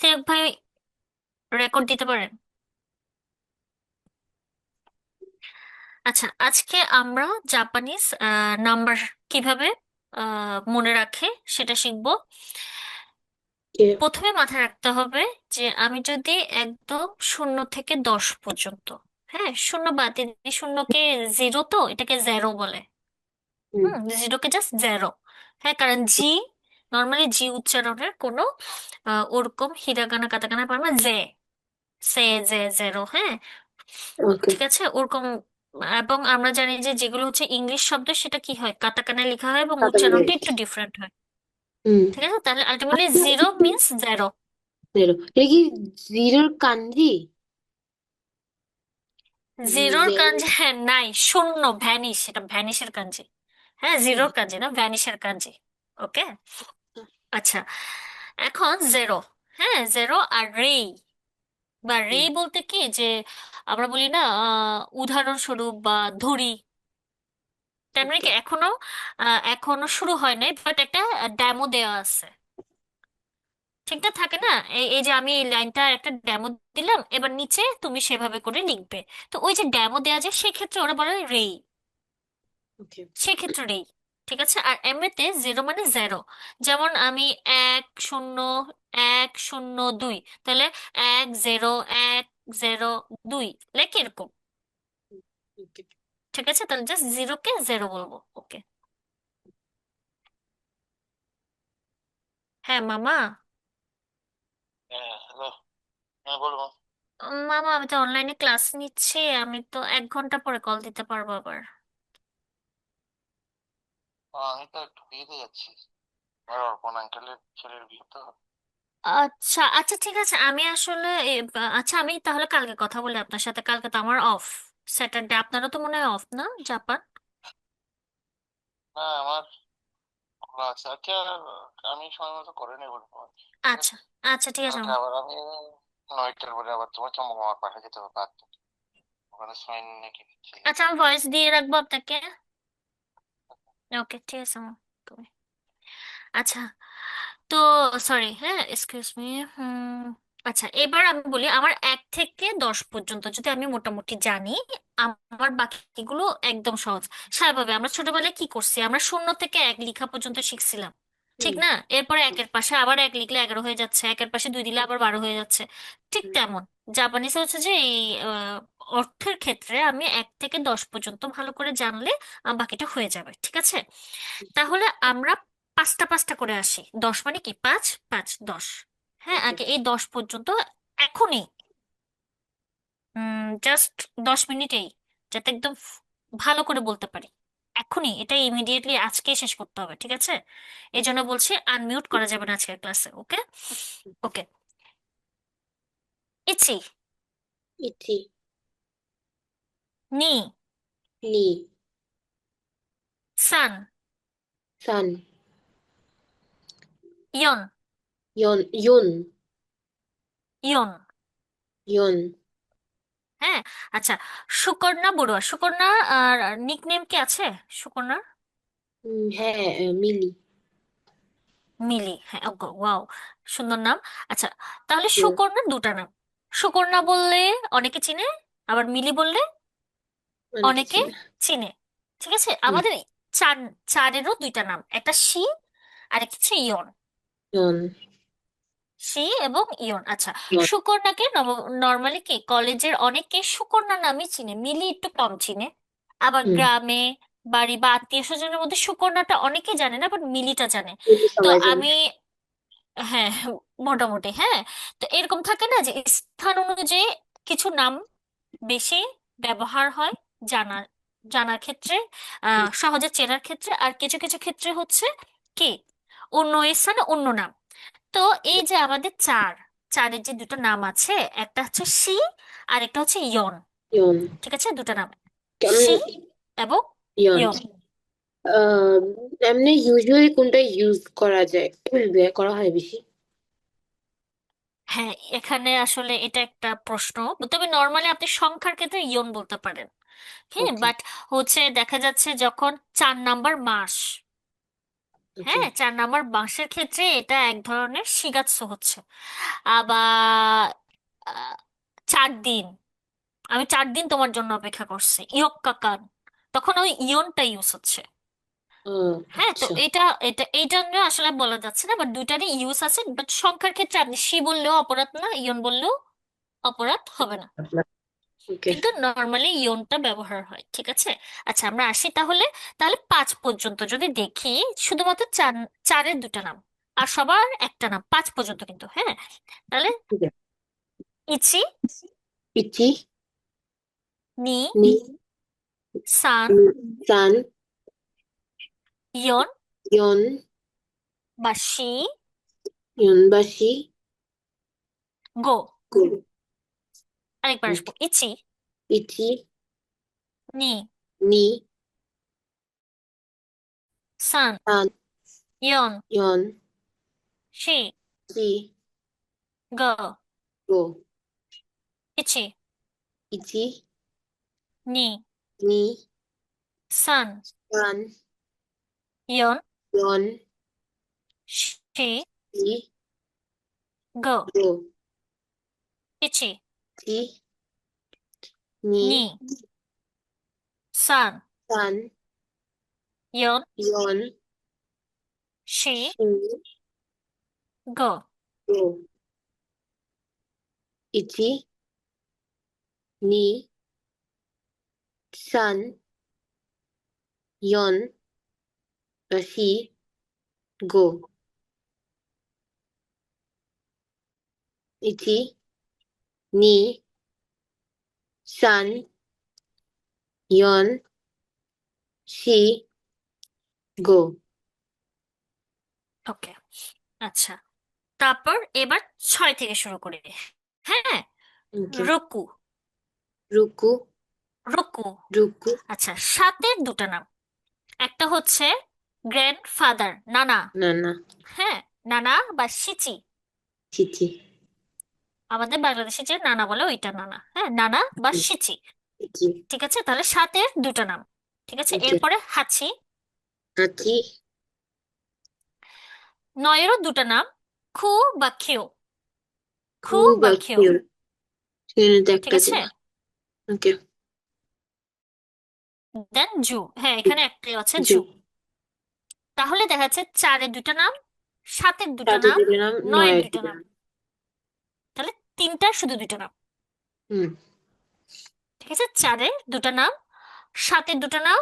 ইশতিয়াক ভাই, রেকর্ড দিতে পারেন? আচ্ছা, আজকে আমরা জাপানিজ নাম্বার কিভাবে মনে রাখে সেটা শিখবো। কে? প্রথমে মাথায় রাখতে হবে যে আমি যদি একদম 0 থেকে 10 পর্যন্ত, হ্যাঁ, শূন্য বাদ দিয়ে দিই, শূন্যকে জিরো, তো এটাকে জেরো বলে। হুম। জিরোকে জাস্ট জেরো। হ্যাঁ, কারণ জি, নর্মালি জি উচ্চারণের কোনো ওরকম হিরাগানা কাতাকানা পারে না, জে, সে, জে, জেরো, হ্যাঁ, ওকে। ঠিক আছে ওরকম। এবং আমরা জানি যে যেগুলো হচ্ছে ইংলিশ শব্দ সেটা কি হয়, কাতাকানা লেখা হয় এবং কাতাকানা উচ্চারণটা লিখি। একটু ডিফারেন্ট হয়। হুম। ঠিক আছে, তাহলে ultimately zero means zero. Zero, এটা কি জিরোর কাঞ্জি? জিরোর জিরো। কাঞ্জি হ্যাঁ নাই, শূন্য, ভ্যানিশ, এটা ভ্যানিশের কাঞ্জি। হ্যাঁ, জিরোর কাঞ্জি না, ভ্যানিশের কাঞ্জি। ওকে। আচ্ছা, এখন জেরো। হ্যাঁ, জেরো আর রে, বা রে বলতে কি যে আমরা বলি না উদাহরণস্বরূপ বা ধরি, তেমনি ওকে। কি এখনো এখনো শুরু হয় নাই, বাট একটা ডেমো দেওয়া আছে। ঠিক না, থাকে না, এই এই যে আমি এই লাইনটা একটা ডেমো দিলাম, এবার নিচে তুমি সেভাবে করে লিখবে। তো ওই যে ডেমো দেওয়া যায় সেক্ষেত্রে ওরা বলে রেই, ওকে। সেক্ষেত্রে রেই। ঠিক আছে, আর এমনিতে জিরো মানে জেরো। যেমন আমি 1 0 1 0 2, তাহলে 1 0 1 0 2, লাইক এরকম। ওকে। ঠিক আছে, তাহলে জাস্ট জিরোকে জেরো বলবো। ওকে। হ্যাঁ মামা। হ্যাঁ, হ্যালো। হ্যাঁ, বলো। মামা, আমি তো অনলাইনে ক্লাস নিচ্ছি, আমি তো 1 ঘন্টা পরে কল দিতে পারবো আবার। আমি তো একটু বিয়েতে যাচ্ছি, আর অর্পণ আঙ্কেলের ছেলের বিয়ে তো। আচ্ছা আচ্ছা, ঠিক আছে, আমি আসলে আচ্ছা, আমি তাহলে কালকে কথা বলি আপনার সাথে, কালকে তো আমার অফ, স্যাটারডে। আপনারও তো মনে হয় অফ না, জাপান? না, আমার খোলা আছে। আচ্ছা, আমি সময় মতো করে নেবো তোমার। ঠিক আচ্ছা আছে। আচ্ছা, ঠিক আছে কালকে মামা। আবার আমি 9টার পরে আবার তোমার চম্পক পাঠিয়ে যেতে হবে আর ওখানে সাইন নাকি দিচ্ছে। আচ্ছা, আমি ভয়েস দিয়ে রাখবো আপনাকে। ওকে, ঠিক আছে মামা। আচ্ছা, তো সরি, হ্যাঁ, এক্সকিউজ মি। আচ্ছা, এবার আমি বলি আমার 1 থেকে 10 পর্যন্ত যদি আমি মোটামুটি জানি, আমার বাকিগুলো একদম সহজ। স্বাভাবিক, আমরা ছোটবেলায় কি করছি, আমরা 0 থেকে 1 লেখা পর্যন্ত শিখছিলাম, ঠিক হুম। না? এরপরে একের পাশে আবার 1 লিখলে 11 হয়ে যাচ্ছে, একের পাশে 2 দিলে আবার 12 হয়ে যাচ্ছে। ঠিক হুম। তেমন জাপানিজে হচ্ছে যে এই অর্থের ক্ষেত্রে আমি 1 থেকে 10 পর্যন্ত ভালো করে জানলে বাকিটা হয়ে যাবে, ঠিক আছে? তাহলে আমরা পাঁচটা পাঁচটা করে আসি, 10 মানে কি, 5 5 10। হ্যাঁ, ওকে। আগে এই 10 পর্যন্ত, এখনই, জাস্ট 10 মিনিটেই, যাতে একদম ভালো করে বলতে পারি, এখনই এটা ইমিডিয়েটলি আজকে শেষ করতে হবে, ঠিক আছে? এই জন্য বলছি আনমিউট করা যাবে না আজকের ক্লাসে। ওকে। ওকে। ইচ্ছি। ইতি। নি। নি। সান। সান। ইয়ন। ইয়ন। ইয়ন। ইয়ন। ইয়ন। হ্যাঁ। আচ্ছা, সুকন্যা বড়ুয়া, সুকন্যা আর নিকনেম কি আছে সুকন্যার? হ্যাঁ, মিলি। মিলি, হ্যাঁ, ওয়াও, সুন্দর নাম। আচ্ছা, তাহলে হুম। সুকন্যার দুটা নাম। সুকন্যা বললে অনেকে চিনে, আবার মিলি বললে অনেকে অনেকে চিনে। চিনে। ঠিক আছে, হুম। আমাদের চার, চারেরও দুইটা নাম, একটা শি আর একটা হচ্ছে ইয়ন। ইয়ন। শি এবং ইয়ন। আচ্ছা, ইয়ন। সুকন্যাকে নর্মালি কি কলেজের অনেকে সুকন্যা নামই চিনে, মিলি একটু কম চিনে। আবার হুম। গ্রামে বাড়ি বা আত্মীয় স্বজনের মধ্যে সুকন্যাটা অনেকেই জানে না, বাট মিলিটা জানে। মিলি তো সবাই জানে। আমি, হ্যাঁ, মোটামুটি, হ্যাঁ। তো এরকম থাকে না যে স্থান অনুযায়ী কিছু নাম বেশি ব্যবহার হয় জানার, জানার ক্ষেত্রে, হুম। সহজে চেনার ক্ষেত্রে, আর কিছু কিছু ক্ষেত্রে হচ্ছে কি অন্য স্থানে অন্য নাম। তো এই যে আমাদের চারের যে দুটো নাম আছে, একটা হচ্ছে সি আর একটা হচ্ছে ইয়ন। ইয়ন। ঠিক আছে, দুটো নাম, কেমন? সি এবং ইয়ন। ইয়ন। আহ, এমনি ইউজুয়ালি কোনটা ইউজ করা যায়, করা হয় বেশি? হ্যাঁ, এখানে আসলে এটা একটা প্রশ্ন। তবে নর্মালি আপনি সংখ্যার ক্ষেত্রে ইয়ন বলতে পারেন, হ্যাঁ, ওকে। বাট হচ্ছে দেখা যাচ্ছে যখন 4 নাম্বার মাস, হ্যাঁ, 4 নম্বর বাঁশের ক্ষেত্রে এটা এক ধরনের শিগাৎসু হচ্ছে। আবার 4 দিন, আমি 4 দিন তোমার জন্য অপেক্ষা করছি, ইয়ক কাকান, তখন ওই ইয়নটা ইউজ হচ্ছে। হ্যাঁ, তো আচ্ছা। এটা এটা এইটা নিয়ে আসলে বলা যাচ্ছে না, বাট দুইটারই ইউজ আছে। বাট সংখ্যার ক্ষেত্রে আপনি সি বললেও অপরাধ না, ইয়ন বললেও অপরাধ হবে না, ওকে। কিন্তু নর্মালি ইয়নটা ব্যবহার হয়। ঠিক আছে। আচ্ছা, আমরা আসি তাহলে। তাহলে 5 পর্যন্ত যদি দেখি, শুধুমাত্র চারের দুটা নাম আর সবার একটা নাম, 5 পর্যন্ত কিন্তু। হ্যাঁ, তাহলে ঠিক আছে। ইচি, ইচি, নি, নি, সান, সান, ইয়ন ইয়ন, বা শি, ইয়নবাসী, গো। গো। আরেকবার আসবো, ইচি, ইচি, নি, নি, সান, সান, ইয়ন, ইয়ন, শি, সি, গো, গো। ইচি, ইচি, নি, নি, সান, সান, ইয়ন, ইয়ন, শি, সি, গো, গো। ইচি, সি, নি, নি, সান, সান, ইয়ন, ইয়ন, শি, সি, গো। গো। ইচি, নি, সান, ইয়ন, সি, গো। ইচি, নি, সান, ইয়ন, সি, গো। ওকে। আচ্ছা, তারপর এবার 6 থেকে শুরু করি। হ্যাঁ, ওকে। রুকু, রুকু, রুকু। রুকু, আচ্ছা, 7-এর দুটা নাম, একটা হচ্ছে গ্র্যান্ডফাদার, নানা। না না, হ্যাঁ, নানা বা সিচি, চিচি, আমাদের বাংলাদেশে যে নানা বলে ওইটা নানা। হ্যাঁ, নানা বা সিচি। চিচি। ঠিক আছে, তাহলে 7-এর দুটা নাম। ঠিক আছে, ওকে। এরপরে হাঁচি। হাঁচি, 9-এরও দুটা নাম, খু বা খিও, খু খু বা বা খিও। খিও। সেখানে তো ঠিক একটা আছে, দিলা। ওকে। দেন জু। হ্যাঁ, এখানে একটাই আছে, জু। জু। তাহলে দেখা যাচ্ছে 4-এর দুটা নাম, 7-এর দুটা সাথে নাম, দিলাম 9-এর নয়ের দুটা নাম। দিলাম। তাহলে তিনটার শুধু দুইটা নাম। হুম। ঠিক আছে, 4-এর দুটা নাম, 7-এর দুটা নাম,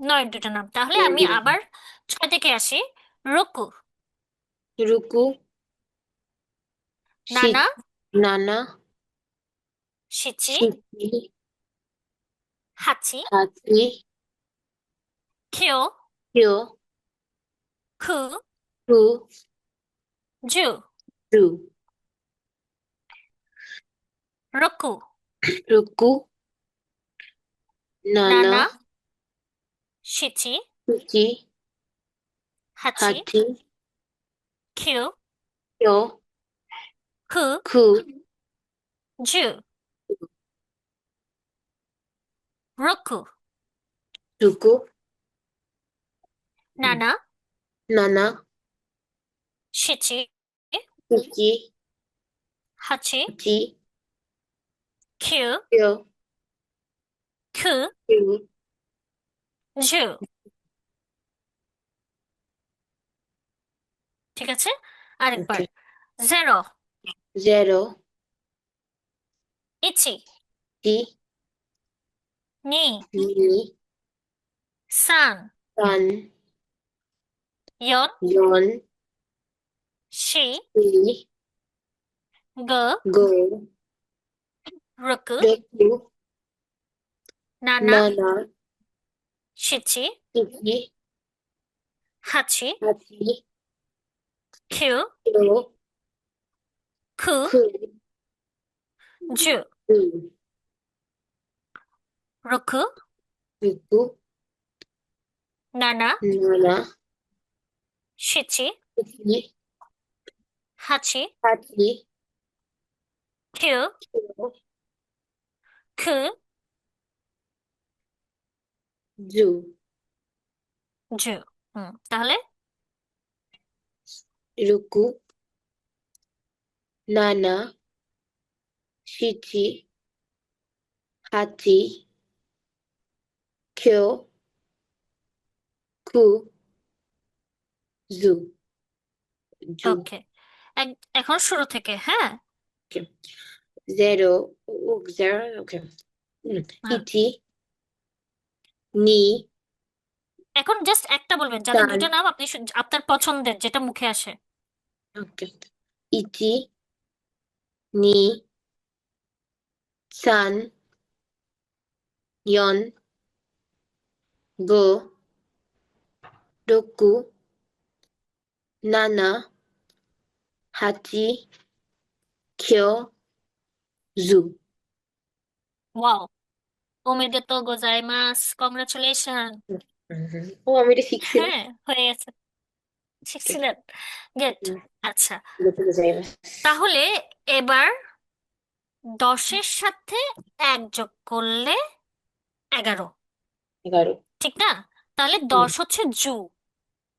9-এর দুটা নাম। তাহলে নয়ের আমি দিলাম। আবার 6 থেকে আসি। রুকু, রুকু, শি, নানা, নানা, সিচি, সিচি, হাচি, হাচি, খিও, খিও, খু, খু, জু। জু। রুকু, রুকু, নানা, নানা, সিচি, সিচি, হাচি, হাচি, খিও, খিও, খু, খু, জু। রুকু, রুকু, নানা, নানা, সিচি, সিচি, হাচি, হাচি, খিও, খিও, খু, খু। জু। ঠিক আছে, আরেকবার। ওকে। 0, জেরো, ইচি, টি, নি, নি, সান, সান, ইয়ন, ইয়ন, শি, সি, গো, গো। রুকু, রুকু, নানা, নানা, সিচি, সিচি, হাচি, হাচি, খিও, খিও, খু, খু, জু। জু। রুকু, রুকু, নানা, নানা, সিচি, সিচি, হাচি, হাচি, খিও, খিও, খু, জু। জু। তাহলে রুকু, নানা, শিচি, হাচি, খেও, কু, জু, জু। ওকে, এখন শুরু থেকে, হ্যাঁ। Okay. Zero, oh, zero, okay. হ্যাঁ, ইচি, নি, এখন জাস্ট একটা বলবেন, যাতে সান, দুইটা নাম আপনি আপনার পছন্দের যেটা মুখে আসে। okay. ইচি, নি, সান, ইয়ন, গো, রোকু, নানা, হাচি, খেও, জু। Wow, ওমেদেতো গোজাইমাস, congratulation. ও আমি এটা শিখছি না। হ্যাঁ, হয়ে গেছে, Okay. শিখছিলেন। গেট। হুম, আচ্ছা, দেখতে যাই এবার। তাহলে এবার 10-এর সাথে 1 যোগ করলে 11, 11। ঠিক না? তাহলে হুম, 10 হচ্ছে জু,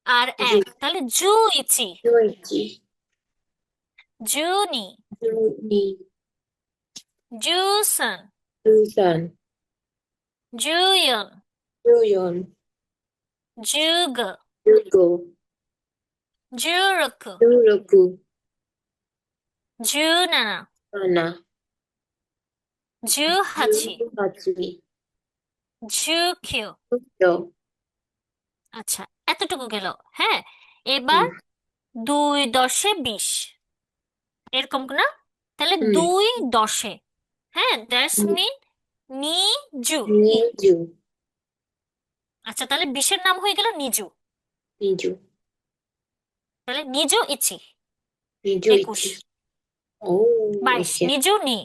আর জু, 1 তাহলে জু ইচি, জু, ইচি, জুনি, জু, নি, জুসন, জু, সান, জুয়ন, জু, ইয়ন, জুগ, জু, গো, জুরুকু, জু, রোকু, জুনানা, নানা, জু, জুহাচি, হাচি, জুকিউ। জু, আচ্ছা, এতটুকু গেল। হ্যাঁ, এবার হুম, 2×10=20, এরকম না? তাহলে হুম, 2×10, হ্যাঁ, দ্যাটস হুম, মিন নি জু। নি, জু, আচ্ছা, তাহলে 20-এর নাম হয়ে গেল নিজু। নিজু, তাহলে নিজু ইচি, নিজু, 21, ইচি। ও, 22 ওকে। নিজু নি।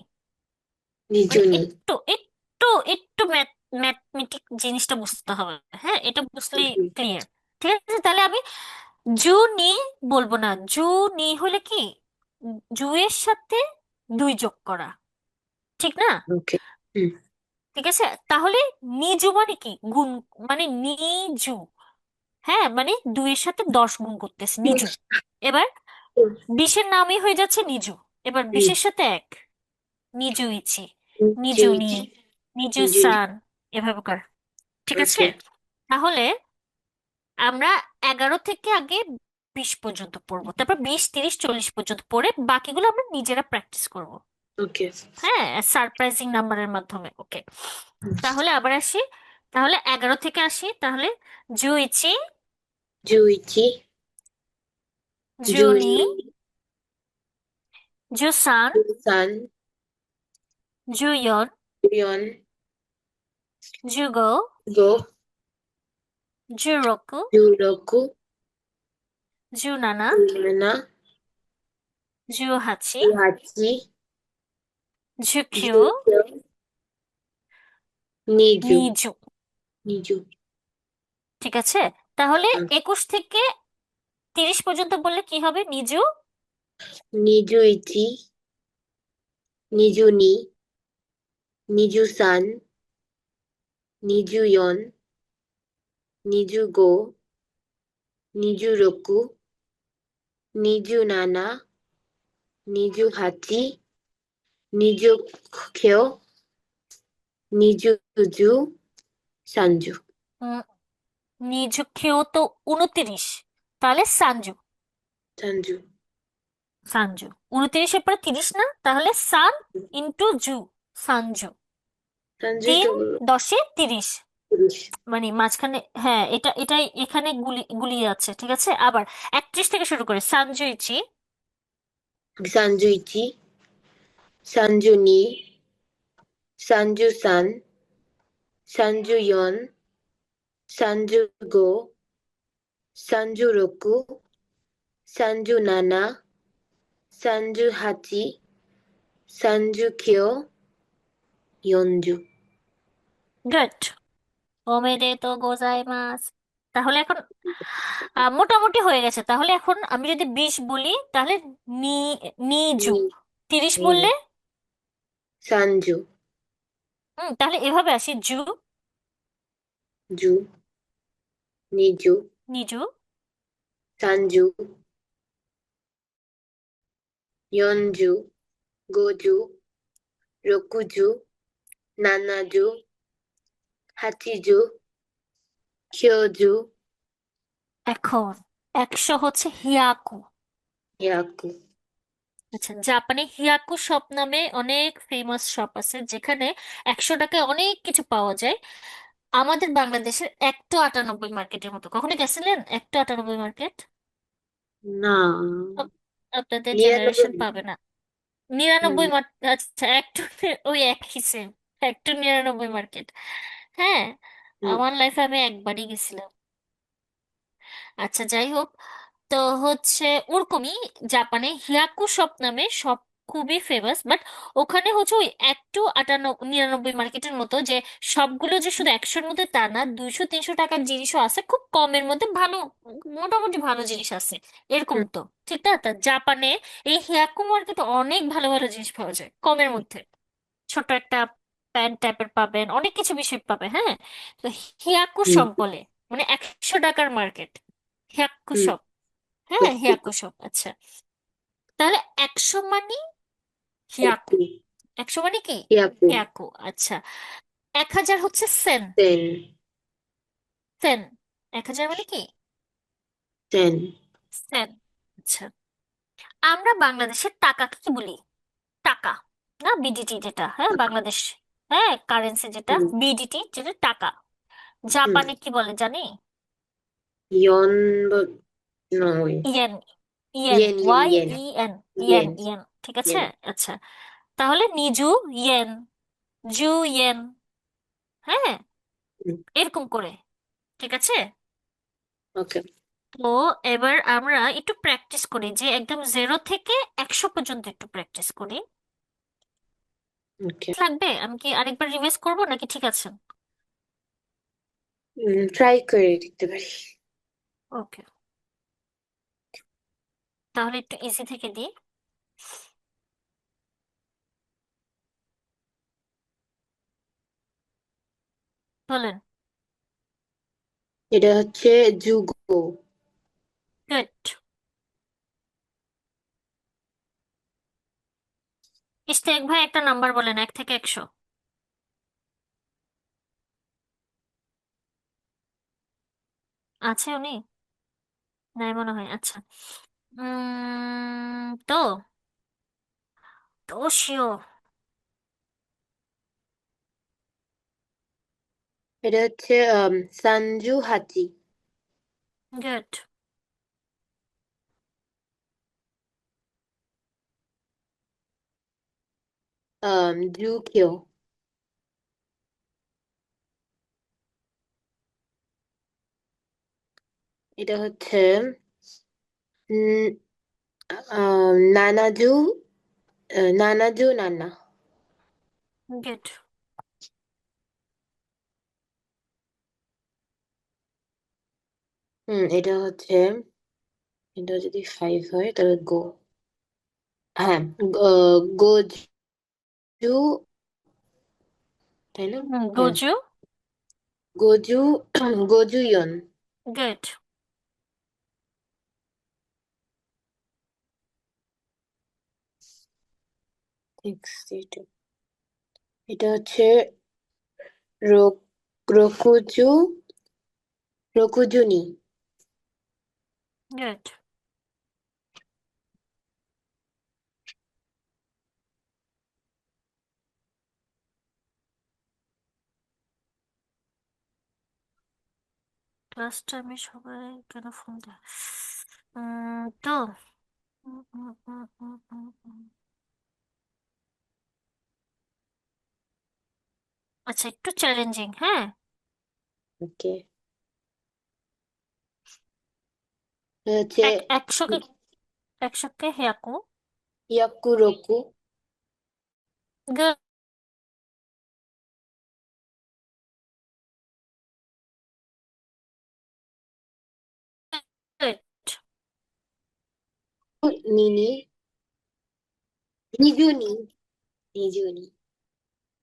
নিজু, মানে নি। একটু একটু একটু ম্যাথমেটিক জিনিসটা বুঝতে হবে। হ্যাঁ, এটা বুঝলেই জি, ক্লিয়ার। ঠিক আছে, তাহলে আমি জু নি বলবো না। জু নি হলে কি, জুয়ের সাথে 2 যোগ করা, ঠিক না? ওকে। হুম, ঠিক আছে, তাহলে নিজু মানে কি, গুণ, মানে নিজু। হ্যাঁ, মানে 2-এর সাথে 10 গুণ করতেছে, নিজু। এবার 20-এর নামই হয়ে যাচ্ছে নিজু। এবার 20-এর সাথে 1, নিজু ইচি, নিজু, নিজু নি, ইচি, নিজু নিজু, নি। সান, এভাবে কর। ঠিক আছে, ওকে। তাহলে আমরা 11 থেকে আগে 20 পর্যন্ত পড়বো, তারপর 20, 30, 40 পর্যন্ত পড়ে বাকিগুলো আমরা নিজেরা প্র্যাকটিস করব। ওকে। হ্যাঁ, সারপ্রাইজিং নাম্বারের মাধ্যমে। ওকে, তাহলে আবার আসি। তাহলে 11 থেকে আসি, তাহলে জুইচি, জুইচি, জুনি, জুনি, জুসান, জুসান, জুয়ন, জুয়ন, জুগো, গো, জুরোকু, জুরোকু, জুনানা, জুনানা, জুহাচি, জুহাচি, ঝুকিউ, জুকিও, নিজু, নিজু। নিজু। ঠিক আছে, তাহলে 21 থেকে 30 পর্যন্ত বললে কি হবে? নিজু, নিজু, ইচি, নিজু, নি, নিজু, সান, নিজু, ইয়ন, নিজু, গো, নিজু, রোকু, নিজু, নানা, নিজু, হাচি, নিজু, খেও, নিজু, জু, সানজু। উম, নিজুকেও তো 29, তাহলে সানজু, সানজু। সানজু। 29-এর পরে 30 না, তাহলে সান ইন্টু জু, সানজু। সানজুই তিন তো বললো। দশে 30, 30। মানে মাঝখানে, হ্যাঁ, এটাই এখানে গুলিয়ে আছে। ঠিক আছে, আবার 31 থেকে শুরু করে সানজুইচি, সানজু, ইচি, সানজু, নি, সানজু, সান, সানজু, ইয়ন, সানজু, গো, সানজু, রোকু, সানজু, নানা, সানজু, হাচি, সানজু, খেও, ইয়নজু। গুড, ওমেদেতো গোজাইমাস। তাহলে এখন মোটামুটি হয়ে গেছে। তাহলে এখন আমি যদি 20 বলি, তাহলে নি নিজু, নি, 30 নিজু, বললে, সানজু, তাহলে এভাবে আসি, জু, জু, নিজু, নিজু, সানজু, 연주, 고주, রকুজু, নানাজু, হাচিজু, কিয়োজু, এখন 100 হচ্ছে হিয়াকু। ইয়াকু। আচ্ছা, জাপানে হিয়াকু শপ নামে অনেক ফেমাস শপ আছে যেখানে 100 টাকায় অনেক কিছু পাওয়া যায়। আমাদের বাংলাদেশের 198 মার্কেটের মতো। কখনো গেছিলেন 198 না, মার্কেট? আপনাদের জেনারেশন 99। পাবে না। 99 হুম, মার্কেট, আচ্ছা একটু, ওই একই সেম, একটু 99 মার্কেট। হ্যাঁ, হুম, আমার লাইফে আমি একবারই গেছিলাম। আচ্ছা যাই হোক, তো হচ্ছে ওরকমই জাপানে হিয়াকু শপ নামে শপ খুবই ফেমাস, বাট ওখানে হচ্ছে ওই একটু 98 99 মার্কেটের মতো, যে সবগুলো যে শুধু 100-র মধ্যে তা না, 200 300 টাকার জিনিসও আছে খুব কমের মধ্যে, ভালো মোটামুটি ভালো জিনিস আছে এরকম হুম, তো। ঠিক না? তা জাপানে এই হিয়াকু মার্কেটে অনেক ভালো ভালো জিনিস পাওয়া যায় কমের মধ্যে। ছোট একটা প্যান্ট টাইপের পাবেন, অনেক কিছু বিষয় পাবে। হ্যাঁ, তো হিয়াকু হুম, শপ বলে, মানে 100 টাকার মার্কেট, হিয়াকু হুম, শপ। হ্যাঁ, হিয়াকু শপ। আচ্ছা, তাহলে 100 মানে হিয়াকু। ইয়াকু, 100 মানে কি? ইয়াকু, হিয়াকু। আচ্ছা, 1000 হচ্ছে সেন। সেন, সেন, 1000 মানে কি? সেন, সেন। আচ্ছা, আমরা বাংলাদেশের টাকাকে কি বলি? টাকা, না বিডিটি যেটা, হ্যাঁ বাংলাদেশ, হ্যাঁ কারেন্সি যেটা হুম, বিডিটি, যেটা টাকা। হুম, জাপানে কি বলে জানি? ইয়ন, নয়, yen. Yen, yen, yen, Y yen, E N. Yen, yen, yen, ঠিক আছে। ইয়েন। আচ্ছা, তাহলে নিজু ইয়েন, জু ইয়েন, হ্যাঁ এরকম করে। ঠিক আছে। ওকে, তো এবার আমরা একটু প্র্যাকটিস করি, যে একদম 0 থেকে 100 পর্যন্ত একটু প্র্যাকটিস করি। ওকে। লাগবে আমি কি আরেকবার রিভাইজ করব নাকি ঠিক আছে? ট্রাই করে দেখতে পারি। ওকে, তাহলে একটু ইজি থেকে দিই। বলেন। এটা হচ্ছে যুগ। গুড। ইশতিয়াক ভাই একটা নাম্বার বলেন, 1 থেকে 100। আছে উনি? নাই মনে হয়। আচ্ছা, তো দোষিও। এটা হচ্ছে সানজু হাচি। গুড। জুকিও। এটা হচ্ছে উম, নানাজু, নানাজু নানা। গুড। এটা হচ্ছে, এটা যদি 5 হয় তাহলে গো। হ্যাঁ, গোজু, তাই না? হ্যাঁ, গোজু। গোজু, গোজুয়ন। গুড। 62। এটা হচ্ছে রোক রকুজু, রকুজুনি। গুড। ক্লাস টাইমে সবাই কেন ফোন দেয়? তো উম, উম, উম, উম, উম, উম। আচ্ছা, একটু চ্যালেঞ্জিং, হ্যাঁ। ওকে, এটা হচ্ছে 100 কে হেয়াকু। ইয়াকুরোকু। গুড। নিনি, নিজুনি, নিজুনি।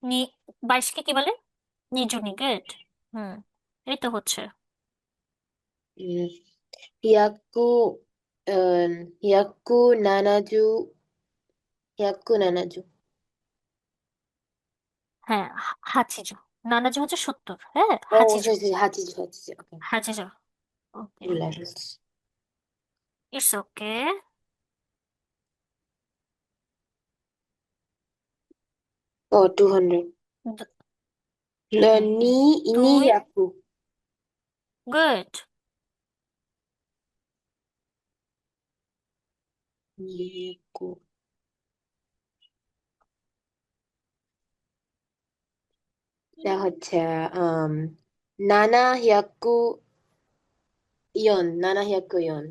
নি 22-কে কি বলে? নিজুনি। গুড। হুম, এই তো হচ্ছে। উম, ইয়াকু, ইয়াকু নানাজু, হিয়াক্কু নানাজু। হ্যাঁ, হাচিজো। নানাজো হচ্ছে 70, হ্যাঁ, ও হাচিজো। সরি সরি হাচিজু হাচিজু ওকে হাচিজো। ওকে, ভুল আসছে। It's okay. ও 200 ni ni দুই। হিয়াক্কু গুড। ni হিয়াক্কু এটা হচ্ছে um নানা হিয়াক্কু ইয়ন নানা হিয়াক্কু ইয়ন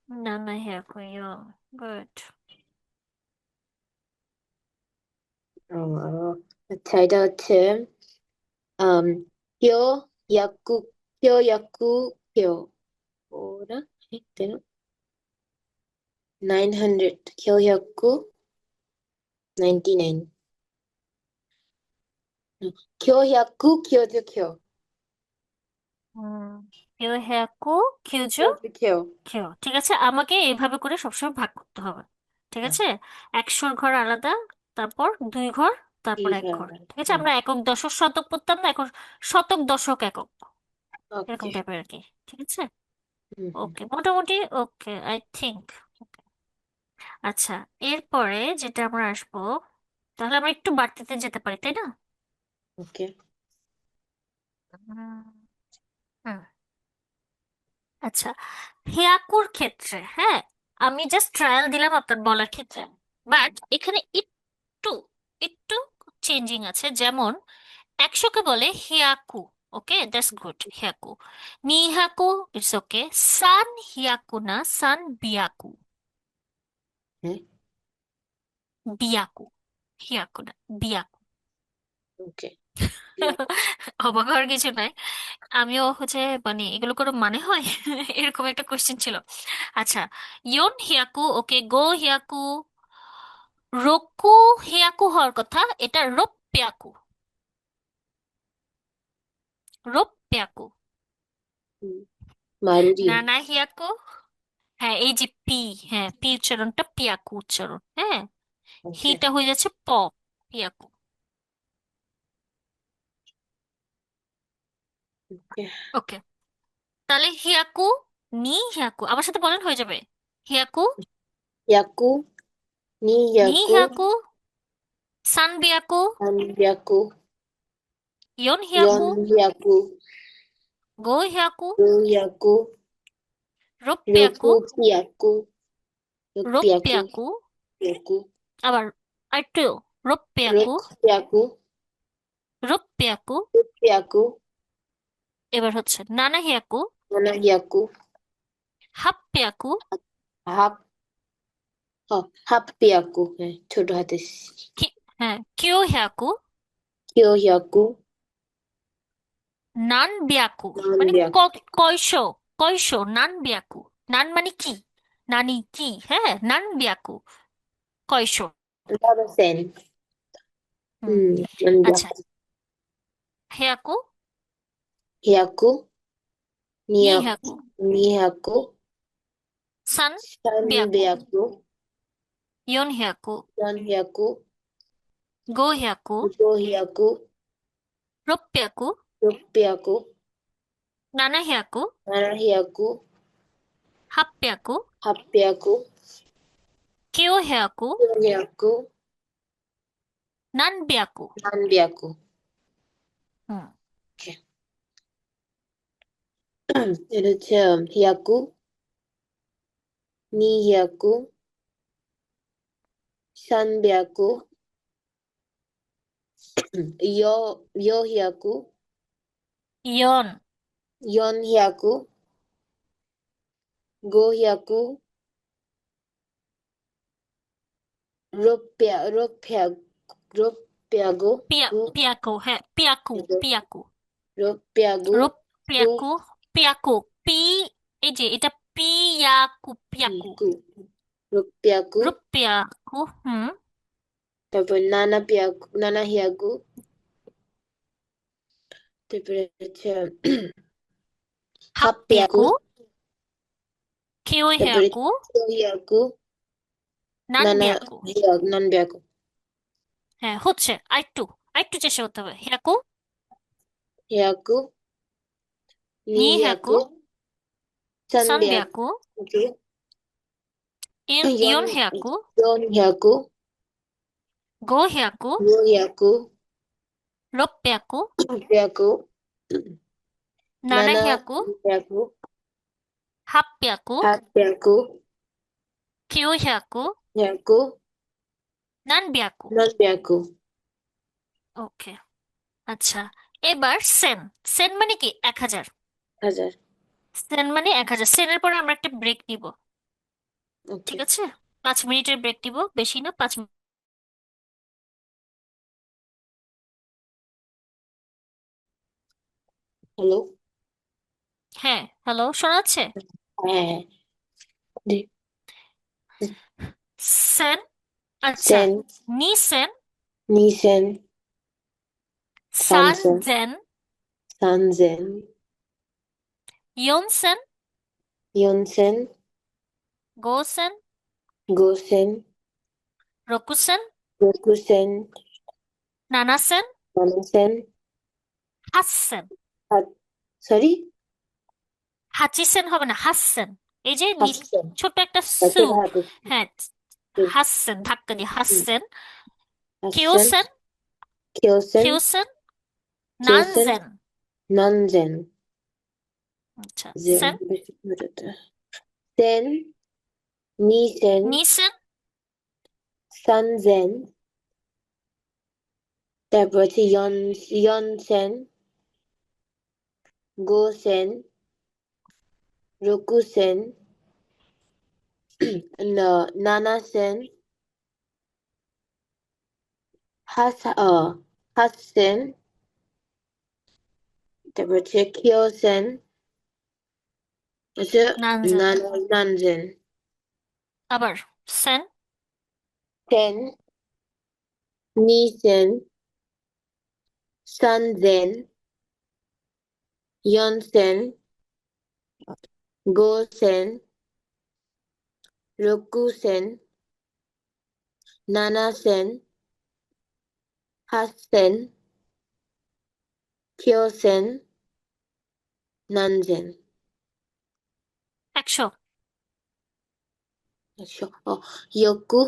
নানা হিয়াকুইও। গুড। ও, আচ্ছা এটা হচ্ছে um কিয় হিয়াক্কু কিয় হিয়াক্কু কিয় ওরা তাই না 900 কিয় হিয়াক্কু 99 কিয় হিয়াক্কু কিয় কিয় হুম, কিউ হিয়াকু কিউজো কিয় কিয় কিউ। ঠিক আছে, আমাকে এইভাবে করে সবসময় ভাগ করতে হবে। ঠিক আছে, 100-র ঘর আলাদা, তারপর 2 ঘর, তারপর 1 ঘর। ঠিক আছে, আমরা একক দশক শতক পড়তাম না, এখন শতক দশক একক, এরকম ওকে টাইপের আর কি। ঠিক আছে। ওকে, মোটামুটি ওকে আই থিংক। আচ্ছা, এরপরে যেটা আমরা আসবো, তাহলে আমরা একটু বাড়তিতে যেতে পারি, তাই না? ওকে হুম, হুম। আচ্ছা, হিয়াকুর ক্ষেত্রে, হ্যাঁ, আমি জাস্ট ট্রায়াল দিলাম আপনার বলার ক্ষেত্রে, বাট এখানে একটু একটু চেঞ্জিং আছে। যেমন 100-কে বলে হিয়াকু। ওকে, দ্যাটস গুড, হিয়াকু। নিহাকু, ইটস ওকে। সান হিয়াকু না, সান বিয়াকু। হ্যাঁ বিয়াকু, হিয়াকু না, বিয়াকু। ওকে অবাক হওয়ার কিছু নাই। আমিও হচ্ছে, মানে এগুলো কোনো মানে হয়? এরকম একটা কোশ্চেন ছিল। আচ্ছা, ইয়ন হিয়াকু, ওকে, গো হিয়াকু। রোকু হিয়াকু হওয়ার কথা, এটা রোপ্যাকু। রোপ্যাকু। মারুরিও নানা হিয়াকু, হ্যাঁ এই যে পি, হ্যাঁ পি উচ্চারণটা পিয়াকু উচ্চারণ, হ্যাঁ। ওকে হিটা হয়ে যাচ্ছে প, পিয়াকু। ওকে ওকে, তাহলে হিয়াকু, নি হিয়াকু, আমার সাথে বলেন, হয়ে যাবে। হিয়াকু, ইয়াকু নি নি ইয়াকু হিয়াকু, সান বিয়াকু, আন ইয়াকু ইয়ন ইয়ন হিয়াকু, ইয়াকু গো হিয়াকু, রু ইয়াকু রোকু রোপ্যাকু, পিয়াকু রোপিয়াকু রোপ্যাকু। ইয়াকু আবার আরেকটু, রোপ্যাকু, রোক পিয়াকু রোপ্যাকু। রোপিয়াকু এবার হচ্ছে নানা হিয়াকু, নানা ইয়াকু হাপ্পিয়াকু, হাপ হাপ পিয়াকু হ্যাঁ ছোট হাতে কি, হ্যাঁ কিও হিয়াকু, কিয় ইয়াকু নান বিয়াকু। নান মানে ইয়াকু কয়শো, কয়শো নান বিয়াকু। নান মানে কি, নানি কি, হ্যাঁ, নান বিয়াকু, কয়শো। লাভ সেন হুম। নান আচ্ছা, ইয়াকু হেয়াকু, ইয়াকু নি নিয়াকু হেয়াকু, নিয়াকু সান সান বিয়াকু, বিয়াকু ইয়ন হেয়াকু, yon hyaku গো হেয়াকু, go hyaku রোপ্যাকু, rupyaku নানা হেয়াকু, nara hyaku হাপ্প্যাকু, hapyaku কেও হেয়াকু, kyo hyaku নান বিয়াকু। nanbyaku হুম। okay এটা হচ্ছে hyaku ni hyaku sanbyaku yo hyaku ইয়ন, yon hyaku go hyaku ropya ropyago gu পিয়াকু, হ্যাঁ পিয়াকু, পিয়াকু, ropyago gu রোপ্যাকু, পিয়াকু, পি, এই যে এটা পিয়াকু, পিয়াকু, gu ropyaku রোপ্যাকু। হুম। তারপর নানা হিয়াগু তারপরে হচ্ছে হাপ্পিয়াগু হাপ্পিয়াকু, কেও তারপরে হেয়াকু, হিয়াগু নান নানা ব্যাকু। নান ব্যাকু হ্যাঁ, হচ্ছে। আরেকটু আরেকটু চেষ্টা করতে হবে। হ্যাকু, হিয়াকু নি নি হ্যাকু, হিয়াকু সান সান ব্যাকু ব্যাকু, ওকে ইয়ন yon হ্যাকু, yon hyaku গো হ্যাকু, yo hyaku রোপ ব্যাকু, hyaku নানা nana হ্যাকু, hyaku হাপ ব্যাকু, hat hyaku কিউ হ্যাকু, hyaku নান ব্যাকু। non hyaku okay. আচ্ছা, এবার সেন। সেন মানে কি? 1,000। হাজার সেন মানে 1,000। সেনের পরে আমরা একটা ব্রেক নিব। ওকে ঠিক আছে, 5 মিনিটের ব্রেক নিব, বেশি না, 5 মিনিট। হ্যালো হ্যাঁ, হ্যালো, শোনা যাচ্ছে? হ্যাঁ হ্যাঁ জি সেন। আচ্ছা, সেন নি সেন, নিসেন সান সানসেন জেন, সানজেন ইয়ন সেন, ইয়নসেন গো সেন, গোসেন রোকু সেন, রকুসেন নানা সেন, নানসেন হাস সেন। সরি হাচি সেন হবে না, হাস সেন। এই যে হাসছেন ছোট একটা সু। ছোট হাতে হ্যাঁ, হাস সেন, ধাক্কা দিয়ে হাস সেন। কিউ হাসছেন সেন, কিওসেন কিউ সেন, নান কিওসেন জেন। ননজেন আচ্ছা, জেন সেন, বেশি করে সেন নিসেন নি সেন, সানজেন তারপর হচ্ছে ইয়নসেন গোসেন রকুসেন নানাসেন হাস হাসসেন তারপর হচ্ছে কিওসেন হচ্ছে নানজেন। নানজেন আবার সেন, সেন নিসেন সানজেন ইয়নসেন গোসেন রকুসেন নানাসেন হাসসেন কিওসেন নানজেন 100। ইয়োকু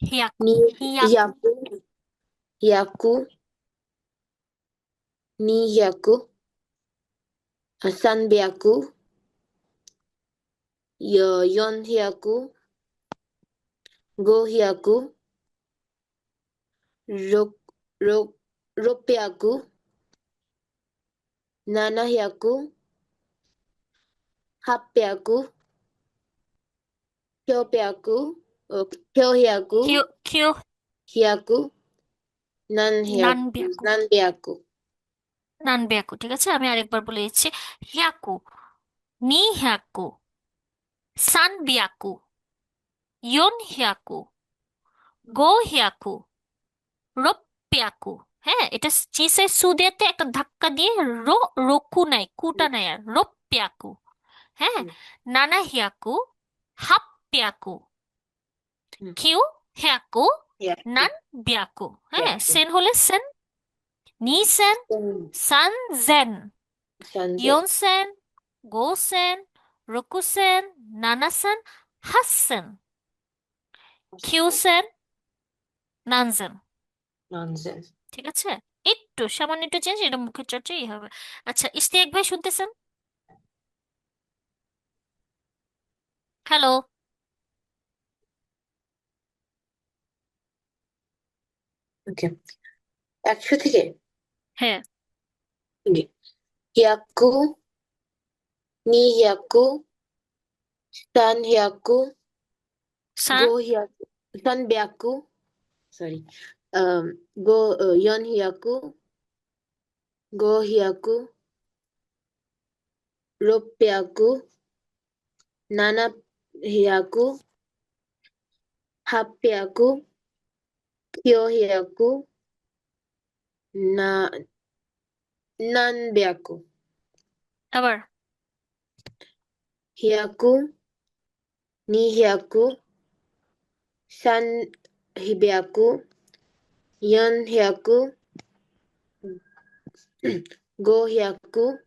হিয়াকু, নি হিয়াকু, ইয়াকু ইয়াকু নি ইয়াকু সানবিয়াকু yon hiyaku go hiyaku rok rok ropyaku nana hiyaku hapyaku kyopyaku kyo hiyaku কিউ কিউ, hiyaku nan নান hiyaku ব্যাকু, nan byaku নান ব্যাকু। ঠিক আছে, আমি আরেকবার বলে দিচ্ছি। হিয়াকু, নি হিয়াকু, সান বিয়াকু, ইয়ন হিয়াকু, গো হিয়াকু, রোপ্যাকু। হ্যাঁ, এটা চিসে সুদেতে একটা ধাক্কা দিয়ে রোকু নাই, কুটা নাই, আর রোপ্যাকু। হ্যাঁ, হুম, নানা হিয়াকু, হাপ্যাকু, হুম, কিউ হিয়াকু, hiyaku নান বিয়াকু। হ্যাঁ, hiyaku সেন হলে সেন, নি সেন, সান জেন, sanzen ইয়ন সেন, গো সেন, রোকু সেন, নানা সেন, হাস সেন, কিউ সেন, নানজেন। nanzen ঠিক আছে, একটু সামান্য একটু চেঞ্জ, এটা মুখের চর্চাই হবে। আচ্ছা, ইশতিয়াক ভাই শুনতেছেন? হ্যালো। ওকে 100 থেকে হ্যাঁ, hiyaku ni hiyaku san hiyaku সান, go hiyaku san byaku sorry um go yon hiyaku go hiyaku ropyaku nana hiyaku hapyaku kyo hiyaku na nanbyaku আবার hiyaku ni hiyaku San Hibiaku, Yon Hyaku, Go Hyaku,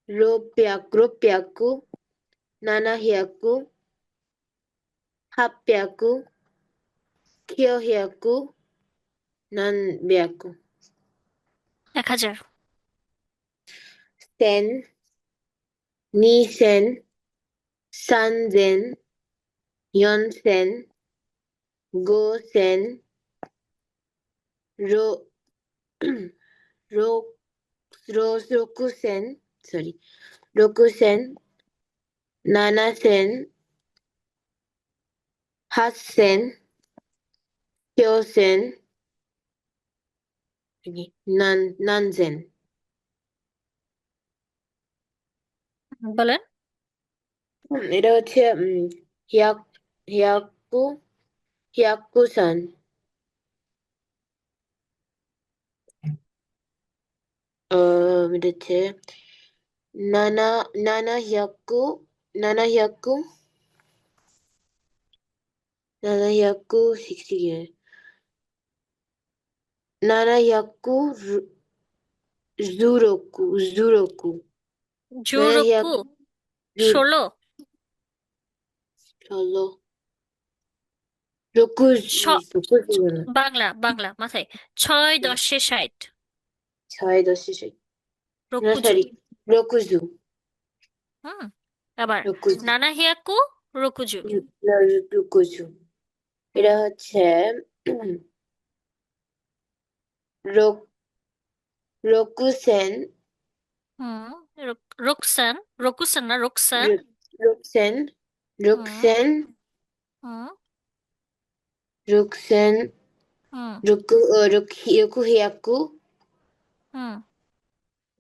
Ropyaku, Nana Hyaku, Hapyaku, Kyo Hyaku, Nanbyaku. 1000। Sen, Nisen, Sanzen, Yonsen, Gosen, Ro, Ro, Rokusen, sorry, Rokusen, Nanasen, Hassen, Kyosen, Nanzen. বলেন। এটা হচ্ছে হিয়াক হিয়াকু হিয়াকুসান। এটা হচ্ছে নানা নানা হিয়াকু নানা হিয়াকু নানা হিয়াকু 60 নানা হিয়াকু জুরোকু নানা জোরকু হিয়াকু 16। ষোলো রকুজ ছ রকুজ না বাংলা বাংলা মাথায়, 6 10 60। 6 10 না রকুজু। সরি রকুজু হুম। আবার রকুজু নানা হিয়াকু রকুজু। রকুজু হুম এটা হচ্ছে রক রকুসেন হুম। রোকসান, রকুসান না রোকসান। রুকসেন হুম রুকসেন হুম রুকসেন হুম রুকুহিয়াকু হুম।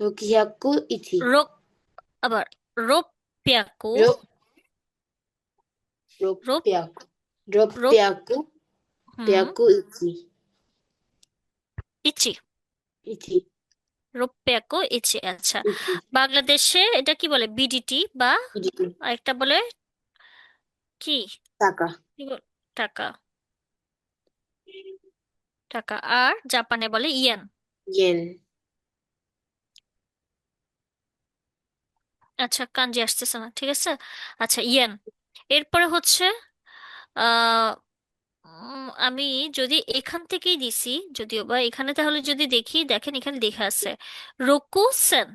রুকিহিয়াকু ইচি রোক, আবার রোপ্যাকু। রোপ রোপ রোপিয়াকু রোপ রোপিয়াকু হুম। পিয়াকু ইচি ইচি। ইচি রোপ্যাকু ইচি, আচ্ছা। ইচি বাংলাদেশে এটা কি বলে, বিডিটি বা ইচি আরেকটা বলে কি, টাকা কি টাকা। টাকা। আর জাপানে বলে ইয়েন। ইয়েন আচ্ছা, কাঞ্জি আসতেছে না, ঠিক আছে। আচ্ছা, ইয়েন। এরপরে হচ্ছে আহ আমি যদি এখান থেকেই দিছি, যদিও বা এখানে, তাহলে যদি দেখি, দেখেন এখানে লেখা আছে রোকু সেন,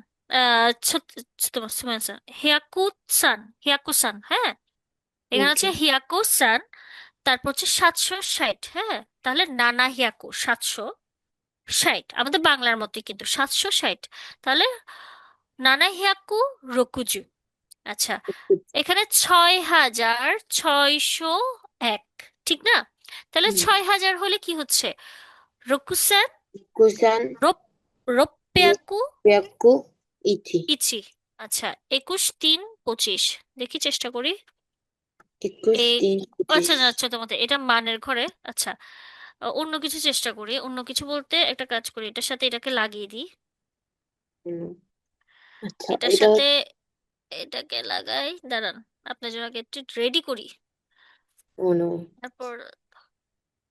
তোমার সুমেন-সান, হিয়াকু সান, হিয়াকু সান, হ্যাঁ। এখানে ওকে হচ্ছে হিয়াকু সান, তারপর হচ্ছে 760, হ্যাঁ। তাহলে নানা হিয়াকু 760, আমাদের বাংলার মতোই কিন্তু 760। তাহলে নানা হিয়াকু রকুজু। আচ্ছা, এখানে 6601, ঠিক না? তাহলে 6000 হলে কি হচ্ছে, রকুসেন কুসান রোপ রোপ্যাকু রোপিয়াকু ইচি ইচি। আচ্ছা, 21 3 25, দেখি চেষ্টা করি। 21 এই 3 আচ্ছা 25 না, আচ্ছা তোমাদের এটা মানের ঘরে, আচ্ছা। অন্য কিছু চেষ্টা করি, অন্য কিছু বলতে একটা কাজ করি, এটার সাথে এটাকে লাগিয়ে দিই। আচ্ছা এটার এটা সাথে এটাকে লাগাই, দাঁড়ান, আপনার জন্য আগে একটু রেডি করি। অনু তারপর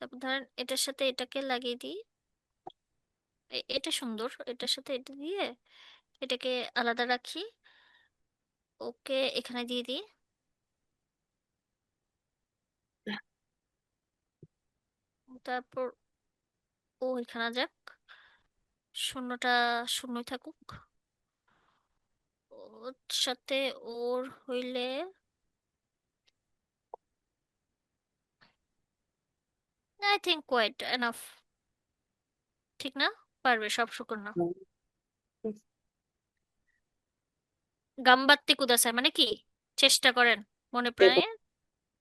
তারপর ধরেন এটার সাথে এটাকে লাগিয়ে দিই। এটা সুন্দর, এটার সাথে এটা দিয়ে এটাকে আলাদা রাখি। ওকে, এখানে দিয়ে দিই। তারপর ও এখানে যাক, শূন্যটা শূন্যই থাকুক। ওর সাথে ওর হইলে আই থিঙ্ক কোয়াইট এনাফ, ঠিক না? পারবে, সব শুকর না। গাম্বাত্তে কুদাসায় মানে কি, চেষ্টা করেন মনে প্রাণে,